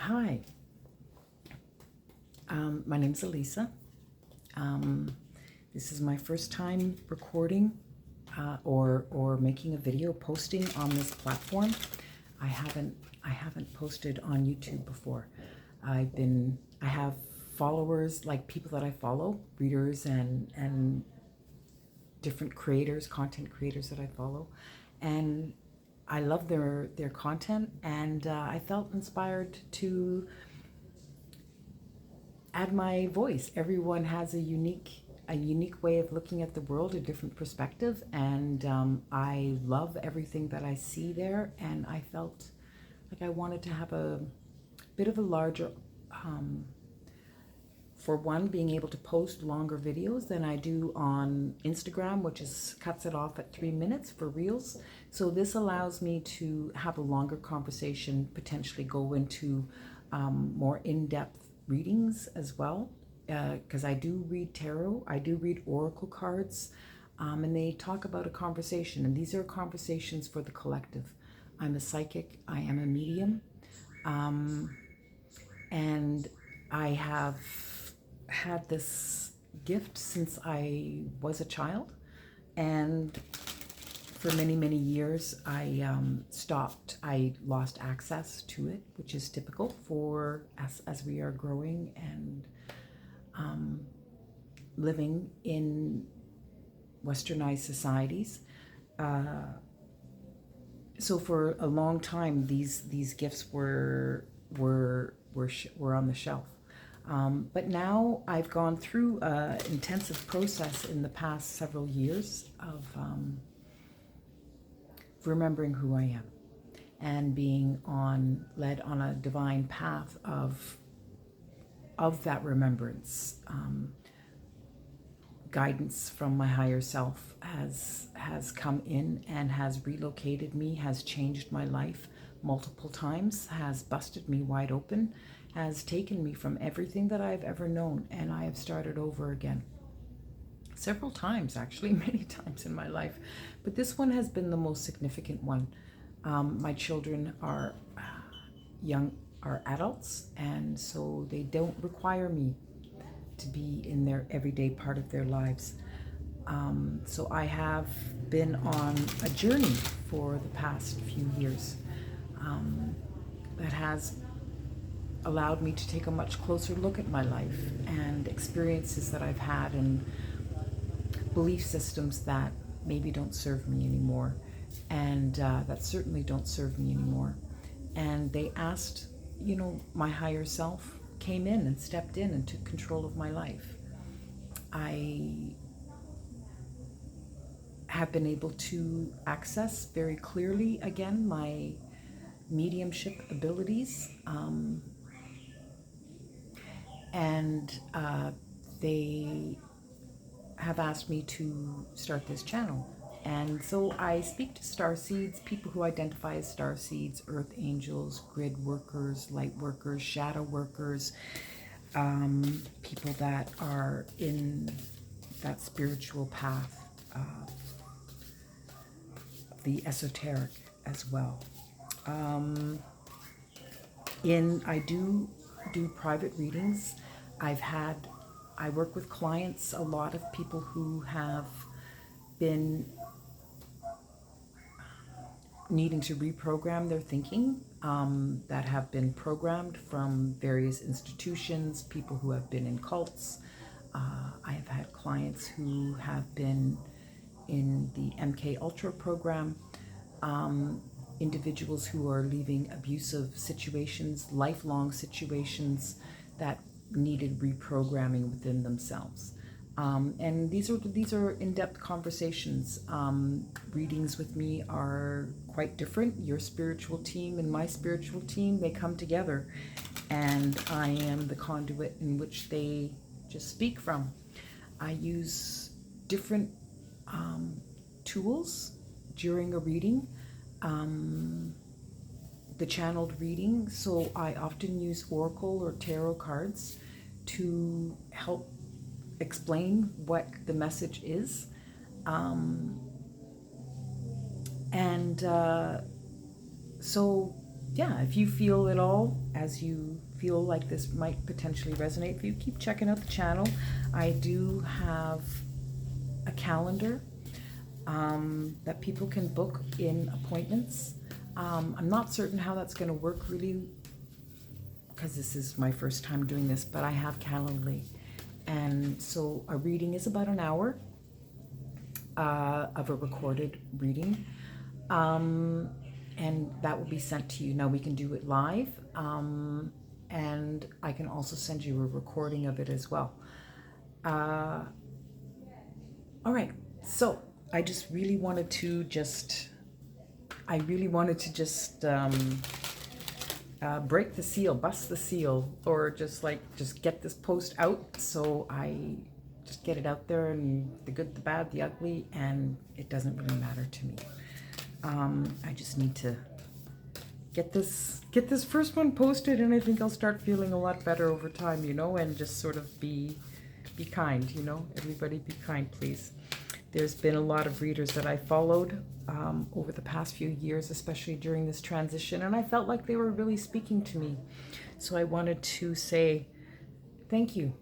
Hi, my name's Elisa. Um, this is my first time recording or making a video posting on this platform. I haven't posted on YouTube before. I have followers, like people that I follow, readers and different creators, content creators that I follow, and I love their content, and I felt inspired to add my voice. Everyone has a unique way of looking at the world, a different perspective, and I love everything that I see there. And I felt like I wanted to have a bit of a larger, um, for one, being able to post longer videos than I do on Instagram, which is cuts it off at 3 minutes for reels. So this allows me to have a longer conversation, potentially go into more in-depth readings as well. Because I do read tarot, I do read oracle cards, and they talk about a conversation, and these are conversations for the collective. I'm a psychic, I am a medium, um, and I have had this gift since I was a child, and for many, many years I stopped. I lost access to it, which is typical for us as we are growing and um, living in westernized societies. Uh, so for a long time, these gifts were on the shelf. But now I've gone through an intensive process in the past several years of remembering who I am and being led on a divine path of that remembrance. Guidance from my higher self has come in and has relocated me, has changed my life multiple times, has busted me wide open, has taken me from everything that I've ever known, and I have started over again. Several times, actually, many times in my life, but this one has been the most significant one. My children are young, are adults, and so they don't require me to be in their everyday part of their lives. So I have been on a journey for the past few years that has allowed me to take a much closer look at my life and experiences that I've had and belief systems that maybe don't serve me anymore, and that certainly don't serve me anymore. And they asked, my higher self came in and stepped in and took control of my life. I have been able to access very clearly again my mediumship abilities, and they have asked me to start this channel. And so I speak to star seeds, people who identify as star seeds, earth angels, grid workers, light workers, shadow workers, people that are in that spiritual path, the esoteric as well. I do private readings. I work with clients, a lot of people who have been needing to reprogram their thinking, that have been programmed from various institutions, people who have been in cults. I have had clients who have been in the MK Ultra program, individuals who are leaving abusive situations, lifelong situations that needed reprogramming within themselves. And these are in-depth conversations. Readings with me are quite different. Your spiritual team and my spiritual team, they come together, and I am the conduit in which they just speak from. I use different tools during a reading, the channeled reading. So I often use oracle or tarot cards to help explain what the message is. And so yeah, if you feel at all as you feel like this might potentially resonate for you, keep checking out the channel. I do have a calendar that people can book in appointments. I'm not certain how that's going to work really, because this is my first time doing this, but I have Calendly. And so a reading is about an hour of a recorded reading. And that will be sent to you. Now we can do it live, and I can also send you a recording of it as well. All right, so I just really wanted to just, break the seal, bust the seal, or just get this post out. So I just get it out there, and the good, the bad, the ugly, and it doesn't really matter to me. I just need to get this first one posted, and I think I'll start feeling a lot better over time, and just sort of be kind, everybody be kind, please. There's been a lot of readers that I followed over the past few years, especially during this transition, and I felt like they were really speaking to me. So I wanted to say thank you.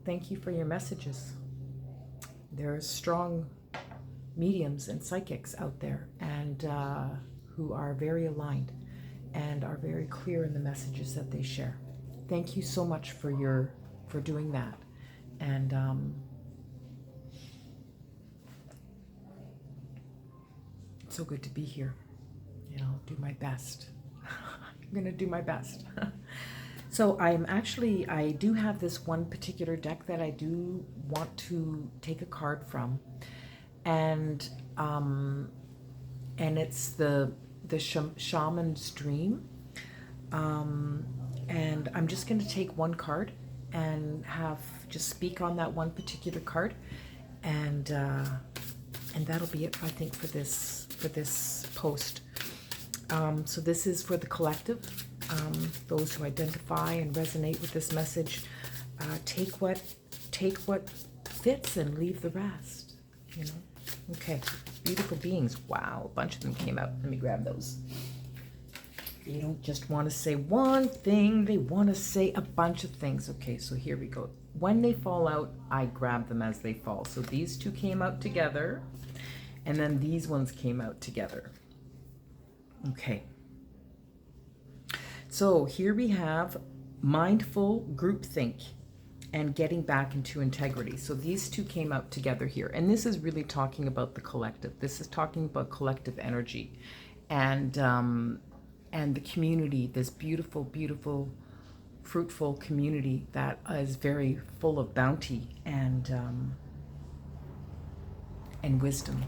Thank you for your messages. There are strong mediums and psychics out there, and who are very aligned and are very clear in the messages that they share. Thank you so much for doing that. And it's so good to be here. And I'll do my best. I'm gonna do my best. So I do have this one particular deck that I do want to take a card from, and it's the Shaman's Dream, and I'm just going to take one card and just speak on that one particular card, and that'll be it, I think, for this post. So this is for the collective. Those who identify and resonate with this message, take what fits and leave the rest. Okay, beautiful beings. Wow, a bunch of them came out. Let me grab those. They don't just want to say one thing, they want to say a bunch of things. Okay, so here we go. When they fall out, I grab them as they fall. So these two came out together, and then these ones came out together. Okay. So here we have mindful groupthink and getting back into integrity. So these two came out together here. And this is really talking about the collective. This is talking about collective energy and the community, this beautiful, beautiful, fruitful community that is very full of bounty and wisdom.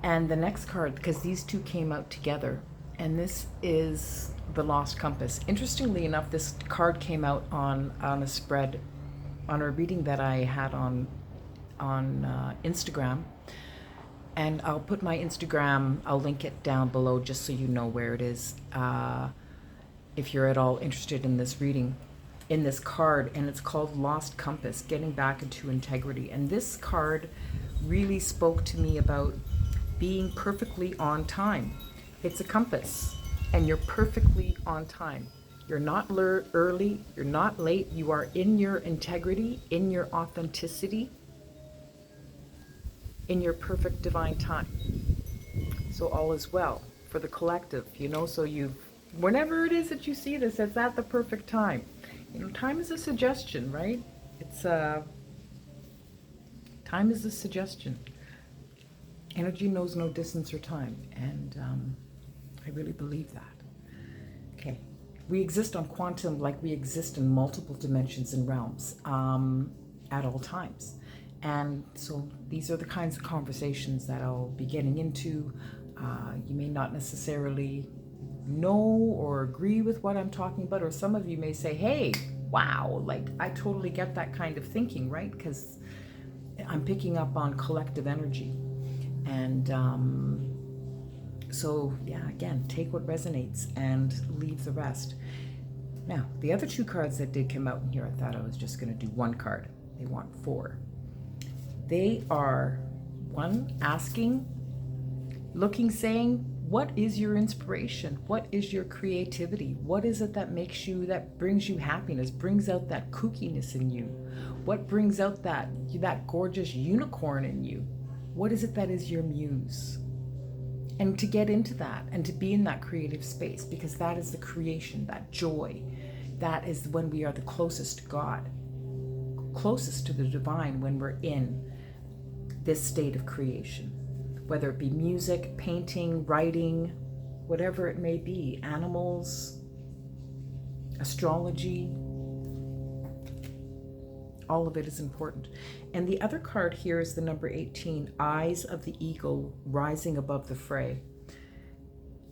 And the next card, because these two came out together, and this is the Lost Compass. Interestingly enough, this card came out on a spread, on a reading that I had on Instagram. And I'll put my Instagram, I'll link it down below just so you know where it is, if you're at all interested in this reading, in this card. And it's called Lost Compass, Getting Back into Integrity. And this card really spoke to me about being perfectly on time. It's a compass, and you're perfectly on time. You're not early, you're not late, you are in your integrity, in your authenticity, in your perfect divine time. So all is well for the collective, so whenever it is that you see this, it's at the perfect time. Time is a suggestion, right? Time is a suggestion. Energy knows no distance or time, and I really believe that. Okay, we exist on quantum like we exist in multiple dimensions and realms at all times. And so these are the kinds of conversations that I'll be getting into. You may not necessarily know or agree with what I'm talking about, or some of you may say, hey, wow, I totally get that kind of thinking, right? Because I'm picking up on collective energy. And so, yeah, again, take what resonates and leave the rest. Now, the other two cards that did come out in here, I thought I was just going to do one card. They want four. They are, one, asking Looking, saying, what is your inspiration? What is your creativity? What is it that makes you, that brings you happiness, brings out that kookiness in you? What brings out that gorgeous unicorn in you? What is it that is your muse? And to get into that and to be in that creative space, because that is the creation, that joy. That is when we are the closest to God, closest to the divine, when we're in this state of creation. Whether it be music, painting, writing, whatever it may be, animals, astrology, all of it is important. And the other card here is the number 18, Eyes of the Eagle Rising Above the Fray.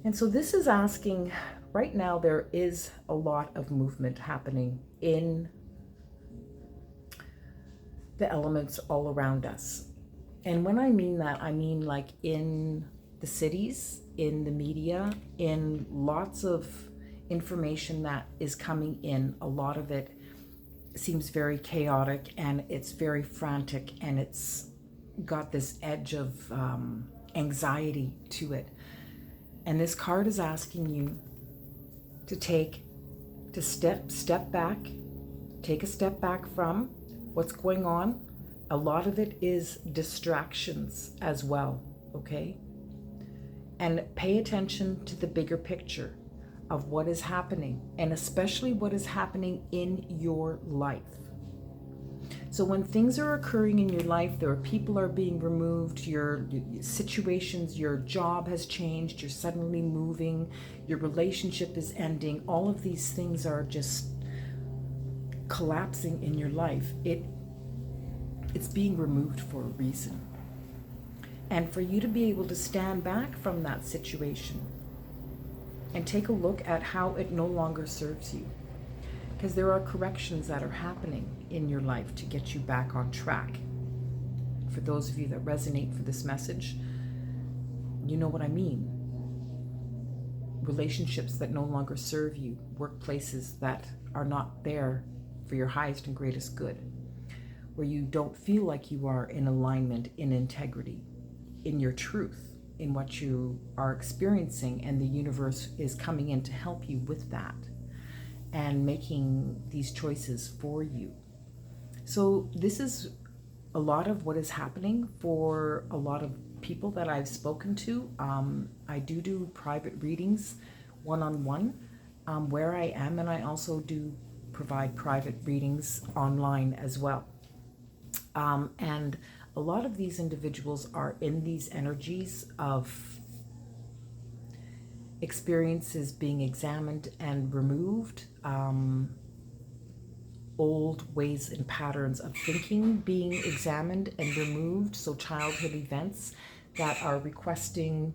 And so this is asking, right now there is a lot of movement happening in the elements all around us. And when I mean that, I mean like in the cities, in the media, in lots of information that is coming in. A lot of it seems very chaotic and it's very frantic and it's got this edge of anxiety to it. And this card is asking you to step back, take a step back from what's going on. A lot of it is distractions as well, okay? And pay attention to the bigger picture of what is happening, and especially what is happening in your life. So when things are occurring in your life, there are people are being removed, your situations, your job has changed, you're suddenly moving, your relationship is ending, all of these things are just collapsing in your life. It's being removed for a reason. And for you to be able to stand back from that situation and take a look at how it no longer serves you. Because there are corrections that are happening in your life to get you back on track. For those of you that resonate for this message, you know what I mean. Relationships that no longer serve you, workplaces that are not there for your highest and greatest good, where you don't feel like you are in alignment, in integrity, in your truth, in what you are experiencing, and the universe is coming in to help you with that and making these choices for you. So this is a lot of what is happening for a lot of people that I've spoken to. I do private readings one-on-one where I am, and I also do provide private readings online as well. And a lot of these individuals are in these energies of experiences being examined and removed, old ways and patterns of thinking being examined and removed, so childhood events that are requesting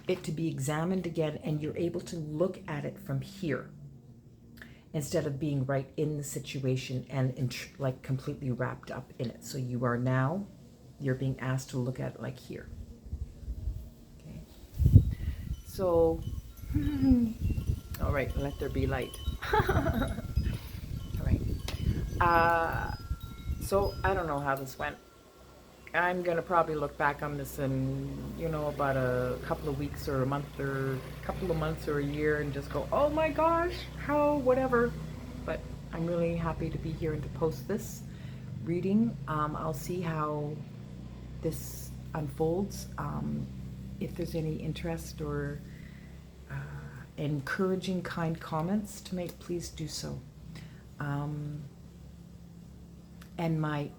it to be examined again, and you're able to look at it from here instead of being right in the situation and like completely wrapped up in it. So you're being asked to look at it like here. Okay. So, all right, let there be light. All right. So I don't know how this went. I'm gonna probably look back on this in, about a couple of weeks or a month or a couple of months or a year and just go, oh my gosh, how, whatever. But I'm really happy to be here and to post this reading. I'll see how this unfolds. If there's any interest or encouraging, kind comments to make, please do so. And my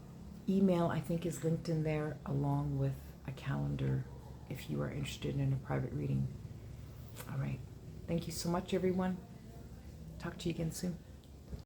email, I think, is linked in there along with a calendar if you are interested in a private reading. All right. Thank you so much, everyone. Talk to you again soon.